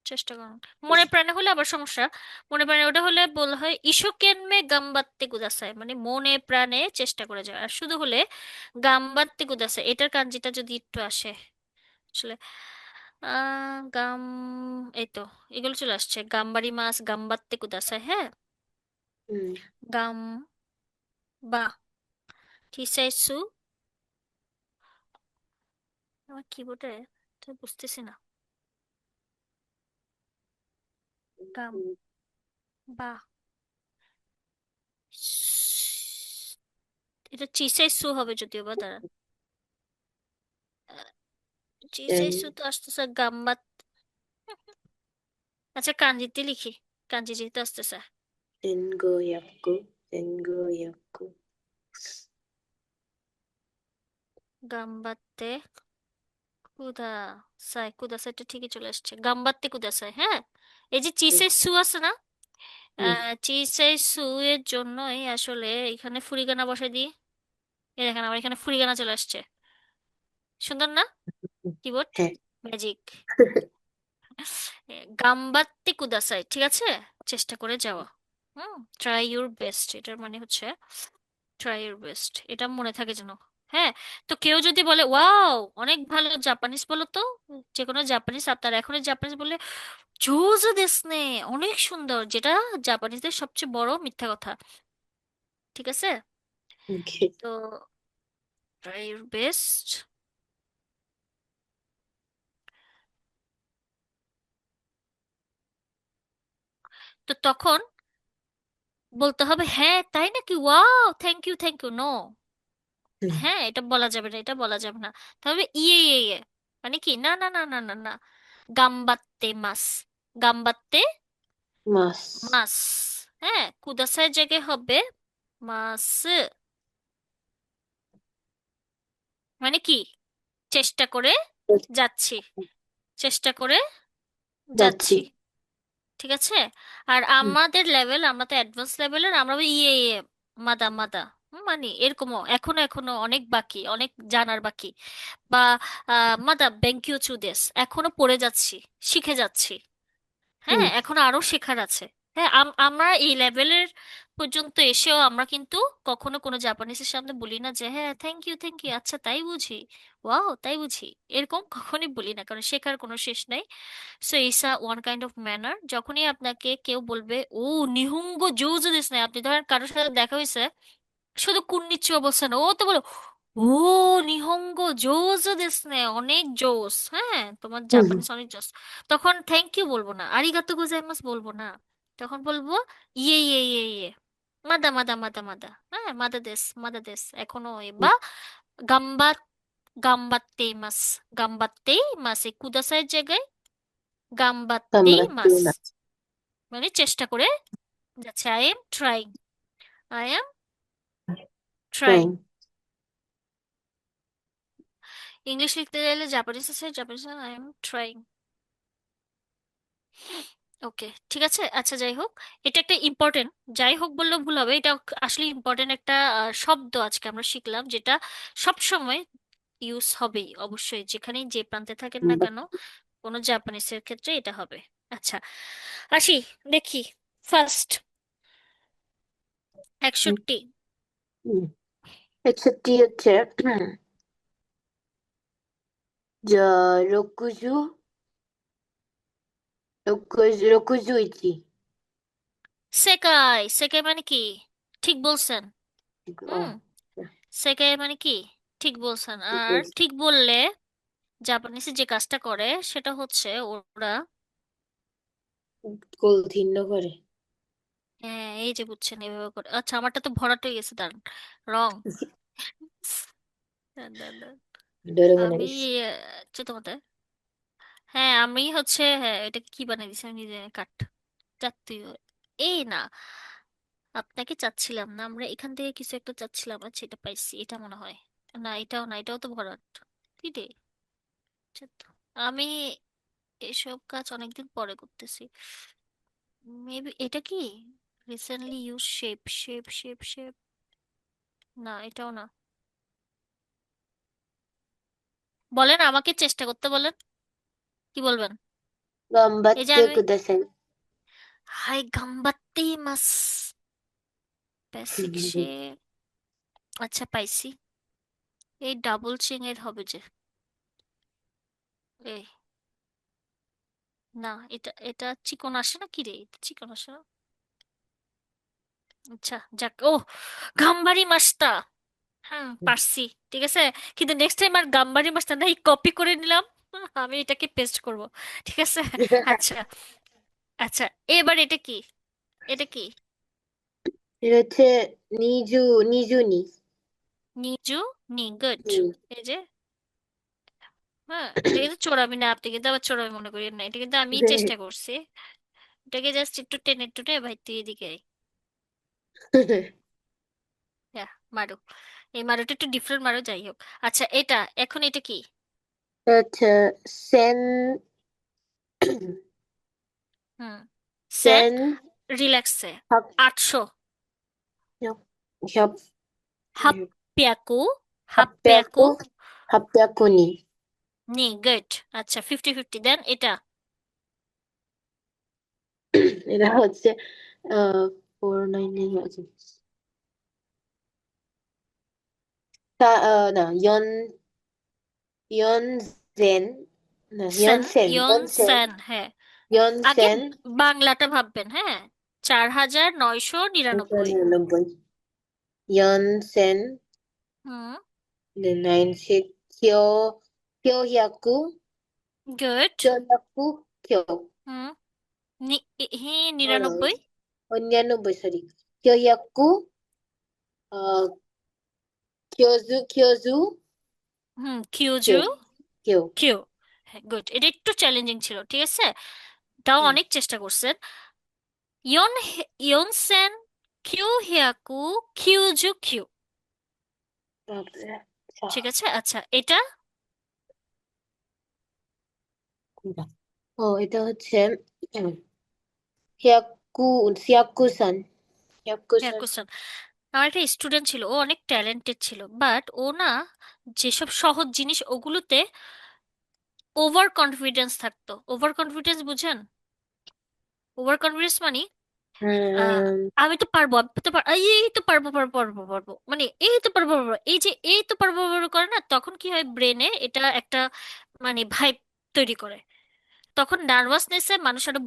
চেষ্টা করুন। মনে প্রাণে হলে আবার সমস্যা। মনে প্রাণে ওটা হলে বলা হয় ইশোকেনমে গাম্বাত্তে কুদাসায়, মানে মনে প্রাণে চেষ্টা করে যাওয়া। আর শুধু হলে গাম্বাত্তে কুদাসায়, এটার কাঞ্জিটা যদি একটু আসে আসলে, গাম, এই তো এগুলো চলে আসছে, গাম্বারি মাছ গাম্বাত্তে কুদাসায়, হ্যাঁ। গাম বা কিসাইসু, আমার কিবোর্ডে তো বুঝতেছি না। গাম বা এটা চিসে সু হবে যদিও বা দাঁড়া, চিসে সেন সু তো আসতেছে গাম্বাত। আচ্ছা কাঞ্জিতে লিখি, কাঞ্জি যেহেতু আসতেছে। সেনগোয়াকু সেনগোয়াকু গাম্বাতে কুদাসাই, কুদাসাইটা ঠিকই চলে আসছে, গাম্বাতে কুদাসাই। হ্যাঁ, এই যে চিসে সু আছে না, হুম চিসে সু এর জন্যই আসলে এখানে ফুরিগানা বসাই দিই। এই দেখেন আমার এখানে ফুরিগানা চলে আসছে, সুন্দর না? হুম, কিবোর্ড হ্যাঁ ম্যাজিক। গাম্বাতে কুদাসাই, ঠিক আছে, চেষ্টা করে যাওয়া। ট্রাই ইউর বেস্ট, এটার মানে হচ্ছে ট্রাই ইউর বেস্ট, এটা মনে থাকে যেন। হ্যাঁ, তো কেউ যদি বলে ওয়াও অনেক ভালো জাপানিজ বলো তো, যে কোনো জাপানিজ, আপনার এখন জাপানিজ বললে জোজো দেসনে, অনেক সুন্দর, যেটা জাপানিজদের সবচেয়ে বড় মিথ্যা কথা। ঠিক আছে, ওকে তো ট্রাই ইউর বেস্ট। তো তখন বলতে হবে হ্যাঁ তাই নাকি, wow thank you thank you. No, hmm হ্যাঁ এটা বলা যাবে না, এটা বলা যাবে না। তবে ইয়ে ইয়ে ইয়ে মানে কি, না না না না না না, গাম্বাত্তে মাস, গাম্বাত্তে মাস মাস। হ্যাঁ, কুদাসাই জায়গায় হবে মাস, মানে কি, চেষ্টা করে যাচ্ছি, চেষ্টা করে যাচ্ছি যাচ্ছি। ঠিক আছে, আর হুম আমাদের লেভেল, আমরা তো অ্যাডভান্স লেভেলের, আমরা বলি ইয়ে ইয়ে মাদা মাদা। মানে এরকমও এখনো এখনো অনেক বাকি, অনেক জানার বাকি। বা মাদা বেঙ্কিও চুদেস, এখনো পড়ে যাচ্ছি, শিখে যাচ্ছি। হুম হ্যাঁ, এখন আরো শেখার আছে। হ্যাঁ, আমরা এই লেভেলের পর্যন্ত এসেও আমরা কিন্তু কখনো কোনো জাপানিজের সামনে বলি না যে হ্যাঁ থ্যাংক ইউ থ্যাংক ইউ, আচ্ছা তাই বুঝি, ওয়াও তাই বুঝি, এরকম কখনোই বলি না, কারণ শেখার কোনো শেষ নাই। So it's a one kind of manner. যখনই আপনাকে কেউ বলবে ও নিহুঙ্গো জোজো দেশ নাই, আপনি ধরেন কারোর সাথে দেখা হয়েছে, শুধু কুন্নিচিও বলছে না, ও তো বলো ও নিহঙ্গো জোস দেসনে, অনেক জোস, হ্যাঁ তোমার হুম হুম জাপানিজ অনেক জোস। তখন থ্যাংক ইউ বলবো না, আরিগাতো গোজাইমাস বলবো না, তখন বলবো ইয়ে ইয়ে ইয়ে ইয়ে মাদা মাদা মাদা মাদা, হ্যাঁ মাদা দেশ এখনো বা গাম্বা, গাম্বাত্তেই মাস, গাম্বাত্তেই মাস, এই কুদাসাইয়ের জায়গায় গাম্বাত্তেই কামড়াতে মাস, না মানে চেষ্টা করে যাচ্ছে, I am trying, I am trying. Trying English লিখতে চাইলে জাপানিজ আছে, জাপানিজ আই এম ট্রাইং। ওকে, ঠিক আছে, আচ্ছা যাই হোক, এটা একটা ইম্পর্টেন্ট, যাই হোক বললেও ভুল হবে, এটা আসলে ইম্পর্টেন্ট একটা শব্দ আজকে আমরা শিখলাম, যেটা সব সময় ইউজ হবেই অবশ্যই, যেখানেই যে প্রান্তে থাকেন না কেন, কোনো জাপানিজের ক্ষেত্রে এটা হবে। আচ্ছা আসি, দেখি ফার্স্ট 61। 61 হচ্ছে যা রকুজু রকুজুইচি সেকাই, সেকাই মানে কি, ঠিক বলছেন। ও হুম, সেকাই মানে কি, ঠিক বলছেন। ঠিক আর আছে ঠিক বললে জাপানিজে যে কাজটা করে সেটা হচ্ছে ওরা, গোলথিন্ন করে হ্যাঁ এই যে বুঝছেন এভাবে করে, আচ্ছা আমারটা তো ভরাট হয়ে গেছে, দাঁড়ান, রং, দাঁড়ান, দাঁড়ান, দাঁড়ান। ডরে মনে আমি গেছে তোমাদের, হ্যাঁ আমি হচ্ছে, হ্যাঁ এটা কি বানিয়ে দিছি আমি নিজে, কাট চাচ্ছি, এই না, আপনাকে চাচ্ছিলাম না, আমরা এখান থেকে কিছু একটা চাচ্ছিলাম, আচ্ছা এটা পাইছি, এটা মনে হয়, না এটাও না, এটাও তো ভরাট, কি রে, আচ্ছা তো, আমি এসব কাজ অনেকদিন পরে করতেছি। মেবি এটা কি recently use shape shape shape shape, না এটাও না, বলেন আমাকে চেষ্টা করতে বলেন, কি বলবেন? এই যে 頑張って আমি ください হাই গাম্বাত্তে মাস, বেসিক সে, আচ্ছা পাইছি, এই ডাবল চিং এর হবে যে, এই, না এটা এটা চিকন আসে না, কি রে এটা চিকন আসে না, আচ্ছা যাক, ও গাম্বারি মাস্তা, হ্যাঁ পারছি, ঠিক আছে, কিন্তু নেক্সট টাইম আর গাম্বারি মাস্তা না, এই কপি করে নিলাম, আমি এটাকে পেস্ট করব, ঠিক আছে। আচ্ছা আচ্ছা, এবার এটা কি? এটা কি? এটা হচ্ছে নিজু, নিজুনি। নিজু নি, গুড। হুম। এই যে, হ্যাঁ, এটা কিন্তু চোরামি না, আপনি কিন্তু আবার চোরামি মনে করেন না, এটা কিন্তু আমি চেষ্টা করছি। এটাকে জাস্ট একটু টেনে টুনে ভাই তুই এদিকে আয়। হ্যাঁ, মারো। এই মারোটা একটু ডিফারেন্ট মারো, যাই হোক। আচ্ছা, এটা এখন এটা কি? আচ্ছা, সেন, হুম, সেন। সেন, রিল্যাক্সে। হাপ, 800। হাপ, হাপ, হাপ্প্যাকু। হাপ্প্যাকু হাপ্প্যাকু, হাপ্প্যাকুনি। নি, গুড। আচ্ছা, 50-50 দেন এটা। এটা হচ্ছে 499 আছে। না, ইয়নজেন, না, সেন, ইয়নসেন, ইয়ন ইয়নসেন, সেন, হ্যাঁ। আগে ইয়নসেন, বাংলাটা ভাববেন, হ্যাঁ। 4999। 999, ইয়নসেন, হুম, 96, কিয়োহিয়াকু, গুড। কিয়োহিয়াকু, কিyo, হুম, হ্যাঁ, oh no, 99। 99, sorry, কিয়োহিয়াকু, কিয়োজু, হুম, কিউজু। কিyo, কিyo, কিউ। হ্যাঁ, গুড। এটা একটু চ্যালেঞ্জিং ছিল, ঠিক আছে, তাও হুম, অনেক চেষ্টা করছেন। ইয়নসেন কিউ হিয়াকু কিউজু কিউ। বাপরে। ঠিক আছে, আচ্ছা এটা। ও, এটা হচ্ছে হিয়াকু, হিয়াকুসান, হ্যাঁ, হিয়াকুসান। কোশ্চেন। আমার একটা স্টুডেন্ট ছিল, ও অনেক ট্যালেন্টেড ছিল, বাট ও না, যেসব সহজ জিনিস ওগুলোতে ওভার কনফিডেন্স থাকতো। ওভার কনফিডেন্স বুঝেন? ওভার কনফিডেন্স মানে আহ, হুম, আমি তো পারবো, আমি তো এই তো পারবো পারবো পারবো পারবো, মানে এই তো পারবো পারবো, এই যে এই তো পারবো পারবো করে না, তখন কি হয় ব্রেনে এটা একটা মানে ভাইব তৈরি করে। তখন নার্ভাসনেসে মানুষ আরো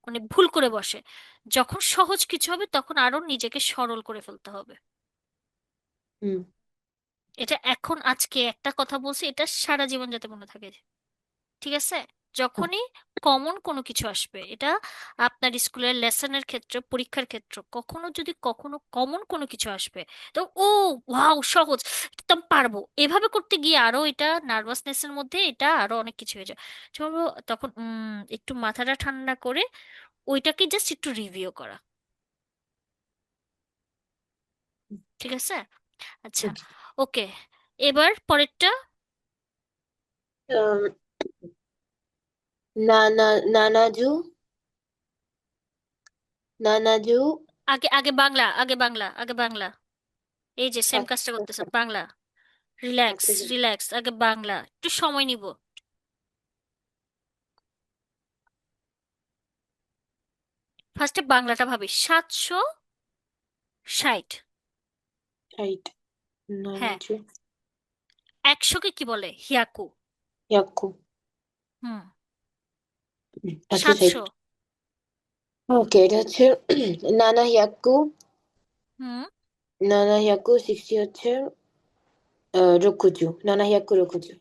মানে ভুল করে বসে। যখন সহজ কিছু হবে তখন আরো নিজেকে সরল করে ফেলতে হবে। হুম, এটা এখন আজকে একটা কথা বলছি, এটা সারা জীবন যাতে মনে থাকে, ঠিক আছে? যখনই কমন কোনো কিছু আসবে, এটা আপনার স্কুলের লেসনের ক্ষেত্রে, পরীক্ষার ক্ষেত্রে, কখনো যদি কখনো কমন কোনো কিছু আসবে, তো ও ওয়াও সহজ, এটা তো আমি পারবো, এভাবে করতে গিয়ে আরো এটা নার্ভাসনেসের মধ্যে এটা আরো অনেক কিছু হয়ে যায়। চলো, তখন একটু মাথাটা ঠান্ডা করে ওইটাকে জাস্ট একটু রিভিউ করা। ঠিক আছে, আচ্ছা, okay. ওকে। এবার পরেরটা। um, নানা, নানাজু, নানাজু, আগে আগে বাংলা, আগে বাংলা, আগে বাংলা। এই যে সেম কাজটা আচ্ছা, করতেছেন, বাংলা। রিল্যাক্স, আচ্ছা, রিল্যাক্স, আগে বাংলা, একটু সময় নিব। ফার্স্টে বাংলাটা ভাবি। 760। 60, হ্যাঁ। নানাজু, 100কে কি বলে? হিয়াকু। ইয়াকু, হুম। একশো ষাট। 700। ওকে, এটা হচ্ছে নানা হিয়াকু, হুম। নানা হিয়াকু 60 হচ্ছে রকুজু, নানা হিয়াকু রকুজু,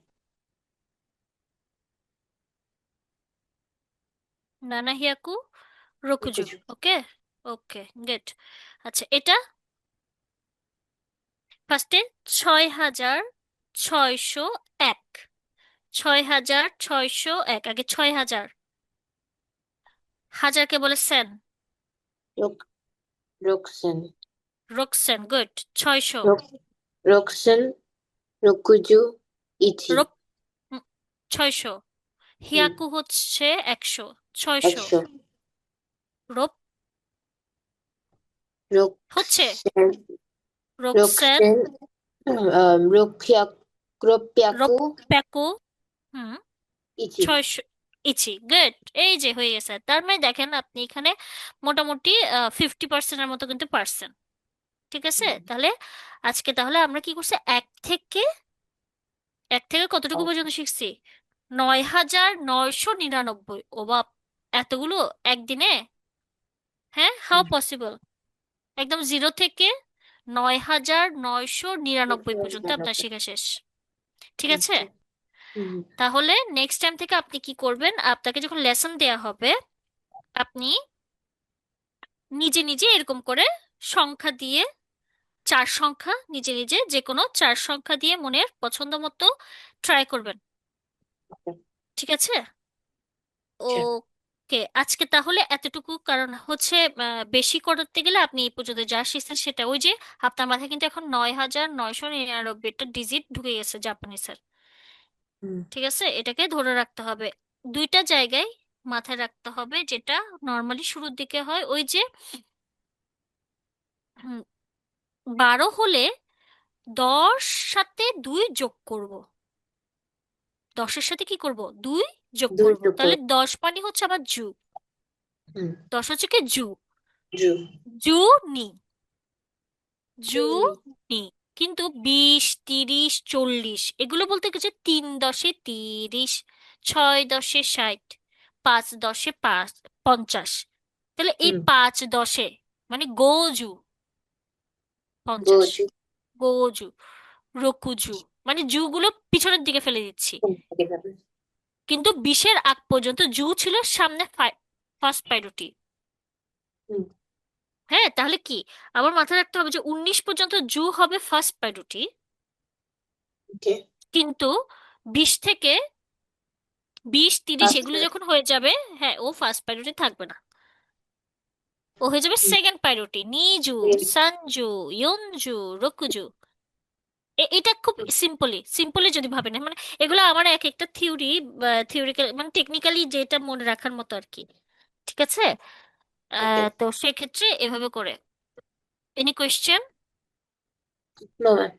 নানা হিয়াকু রকুজু। রকুজু, ওকে, ওকে, গেট। আচ্ছা, এটা ফার্স্টে 6601। 6601, আগে 6000। হাজারকে বলে সেন। রক, রকসেন, রোকসেন, গুড। 600। রক, রকসেন, রকুজু, ইচি, রোপ। 600। হুম, হিয়াকু হচ্ছে 100। 600। 100, রোপ হচ্ছে রকসেন, রোকসেন। রকসেন, রোকিয়াক, রোপিয়াকু, রোপ্যাকো। হুম। ইচি। 600। ইচি, গুড। এই যে হয়ে গেছে, তার মানে দেখেন আপনি এখানে মোটামুটি 50%-এর মতো কিন্তু পারছেন। ঠিক আছে, হুম, তাহলে আজকে তাহলে আমরা কি করছি, এক থেকে কতটুকু আচ্ছা, পর্যন্ত শিখছি? 9999। ও বাপ, এতগুলো একদিনে? হ্যাঁ, হাউ হুম, পসিবল? একদম 0 থেকে 9999 পর্যন্ত আপনার শেখা শেষ। ঠিক আছে, আচ্ছা, হুম, তাহলে নেক্সট টাইম থেকে আপনি কি করবেন, আপনাকে যখন লেসন দেয়া হবে আপনি নিজে নিজে এরকম করে সংখ্যা দিয়ে, চার সংখ্যা নিজে নিজে যে কোনো চার সংখ্যা দিয়ে মনের পছন্দ মতো ট্রাই করবেন। ঠিক আছে? আচ্ছা। ওকে, আজকে তাহলে এতটুকু, কারণ হচ্ছে বেশি করতে গেলে আপনি এই পর্যন্ত যা শিখছেন সেটা ওই যে আপনার মাথায় কিন্তু এখন 9,999টা ডিজিট ঢুকে গেছে জাপানিসের। হুম। ঠিক আছে, এটাকে ধরে রাখতে হবে। দুইটা জায়গায় মাথায় রাখতে হবে, যেটা নর্মালি শুরুর দিকে হয়, ওই যে 12 হলে 10 সাথে 2 যোগ করব, 10-এর সাথে কি করব, 2 যোগ দুই করব, যোগ তাহলে করো। 10 মানে হচ্ছে আবার জু। হুম। 10 হচ্ছে কি জু, জু। জু নি, জু জুনি। নি। কিন্তু 20, 30, 40 এগুলো বলতে গেছে 3 10-এ 30, 6 10-এ 60, 5 10-এ 50। তাহলে এই হুম। 5 10-এ মানে গোজু 50, গোজু। গোজু, রকুজু, মানে জু গুলো পিছনের দিকে ফেলে দিচ্ছি। থেকে যাবে। কিন্তু 20-এর আগ পর্যন্ত জু ছিল সামনে, ফার্স্ট প্রায়োরিটি। হুম। হ্যাঁ, তাহলে কি আবার মাথায় রাখতে হবে যে 19 পর্যন্ত জু হবে ফার্স্ট প্রায়োরিটি, ওকে। কিন্তু 20 থেকে 20 30 ফার্স্ট। এগুলো যখন হয়ে যাবে, হ্যাঁ, ও ফার্স্ট প্রায়োরিটি থাকবে না, ও হয়ে যাবে সেকেন্ড প্রায়োরিটি। নিজু, সানজু, ইয়নজু, রকুজু। এটা খুব সিম্পলি সিম্পলি যদি ভাবেন, মানে এগুলো আমার এক একটা থিওরি, থিওরিক্যাল মানে টেকনিক্যালি যেটা মনে রাখার মতো আর কি। ঠিক আছে? ওকে। তো সেক্ষেত্রে এভাবে করে। Any question? No ma'am.